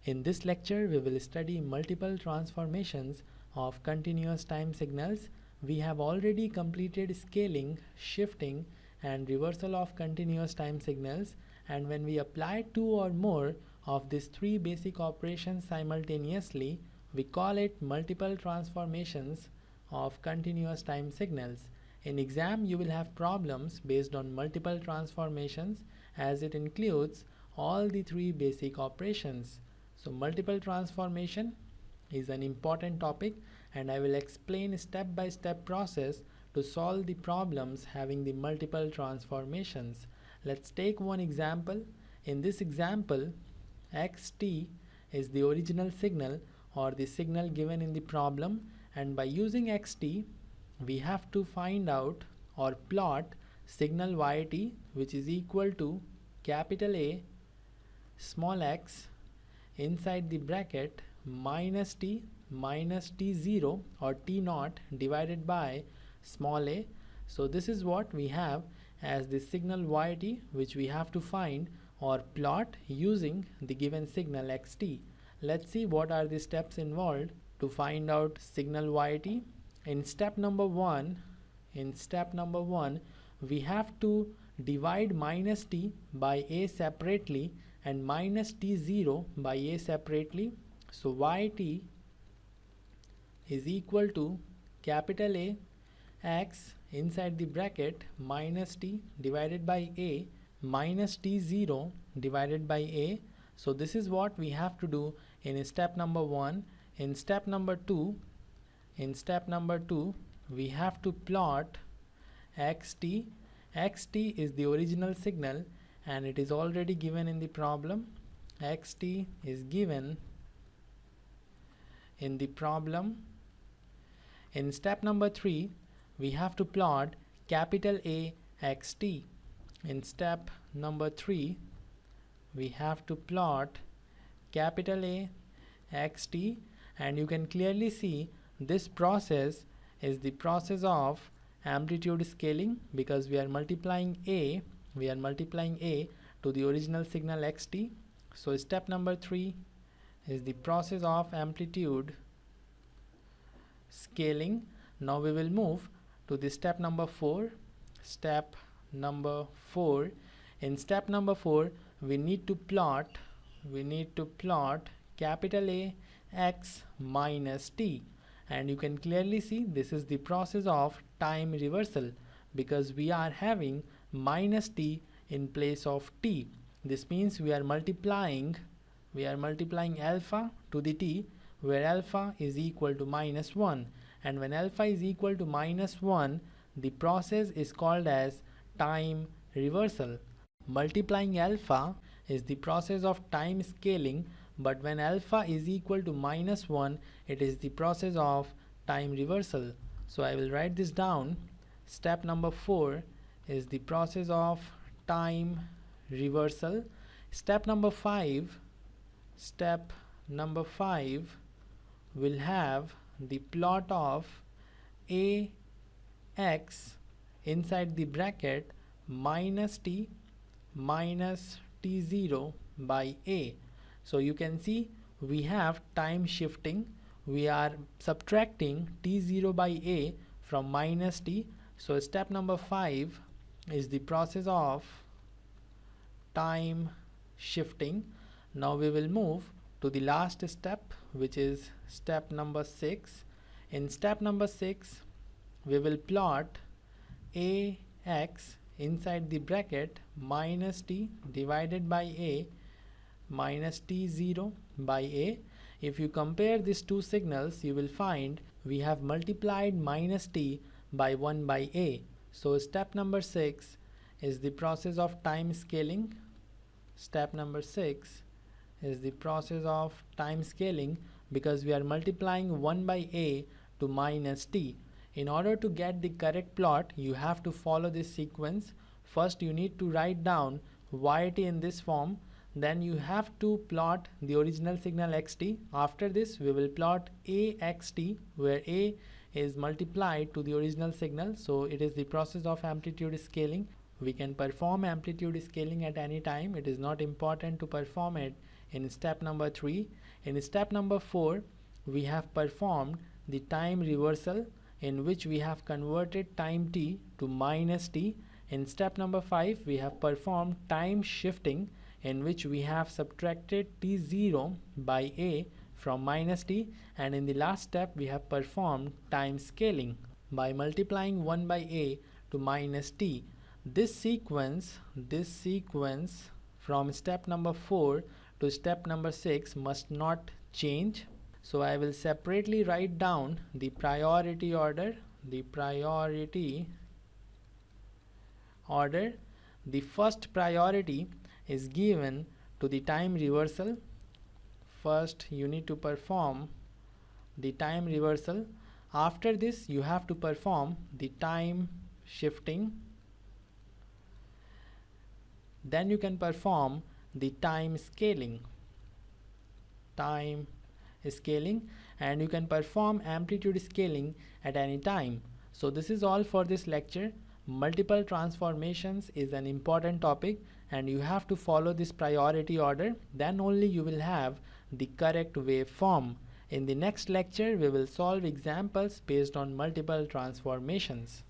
In this lecture, we will study multiple transformations of continuous time signals. We have already completed scaling, shifting, and reversal of continuous time signals, and when we apply two or more of these three basic operations simultaneously, we call it multiple transformations of continuous time signals. In exam, you will have problems based on multiple transformations as it includes all the three basic operations. So multiple transformation is an important topic, and I will explain step-by-step process to solve the problems having the multiple transformations. Let's take one example. In this example, xt is the original signal or the signal given in the problem, and by using xt we have to find out or plot signal yt, which is equal to capital A small x inside the bracket minus t0 or t0 divided by small a. So this is what we have as the signal yt, which we have to find or plot using the given signal xt. Let's see what are the steps involved to find out signal yt. In step number one, we have to divide minus t by a separately and minus t0 by a separately. So yt is equal to capital A x inside the bracket minus t divided by a minus t0 divided by a. So this is what we have to do in step number one. In step number two, we have to plot xt. xt is the original signal and it is already given in the problem. xt is given in the problem. In step number 3, we have to plot capital A xt. In step number 3, we have to plot capital A xt, and you can clearly see this process is the process of amplitude scaling, because we are multiplying a to the original signal xt. So step number 3 is the process of amplitude scaling. Now we will move to the step number 4. In step number 4, we need to plot capital A x minus t, and you can clearly see this is the process of time reversal, because we are having minus t in place of t. This means we are multiplying alpha to the t, where alpha is equal to minus 1, and when alpha is equal to minus 1, the process is called as time reversal. Multiplying alpha is the process of time scaling, but when alpha is equal to minus 1, it is the process of time reversal. So I will write this down. Step number 4 is the process of time reversal. Step number 5 will have the plot of a x inside the bracket minus t minus t0 by a. So you can see we have time shifting. We are subtracting t0 by a from minus t. So step number 5 is the process of time shifting. Now we will move to the last step, which is step number 6. In step number 6, we will plot a x inside the bracket minus t divided by a minus t0 by a. If you compare these two signals, you will find we have multiplied minus t by 1 by a. So step number 6 is the process of time scaling. Step number 6 is the process of time scaling, because we are multiplying 1 by a to minus t. In order to get the correct plot, you have to follow this sequence. First you need to write down yt in this form, then you have to plot the original signal xt. After this we will plot a xt, where a is multiplied to the original signal. So it is the process of amplitude scaling. We can perform amplitude scaling at any time. It is not important to perform it in step number 3. In step number 4, we have performed the time reversal in which we have converted time t to minus t. In step number 5, we have performed time shifting in which we have subtracted t0 by a from minus t, and in the last step we have performed time scaling by multiplying 1 by a to minus t. This sequence from step number 4 to step number 6 must not change. So I will separately write down the priority order. The first priority is given to the time reversal. First you need to perform the time reversal. After this you have to perform the time shifting. Then you can perform the time scaling, and you can perform amplitude scaling at any time. So this is all for this lecture. Multiple transformations is an important topic, and you have to follow this priority order. Then only you will have the correct waveform. In the next lecture, we will solve examples based on multiple transformations.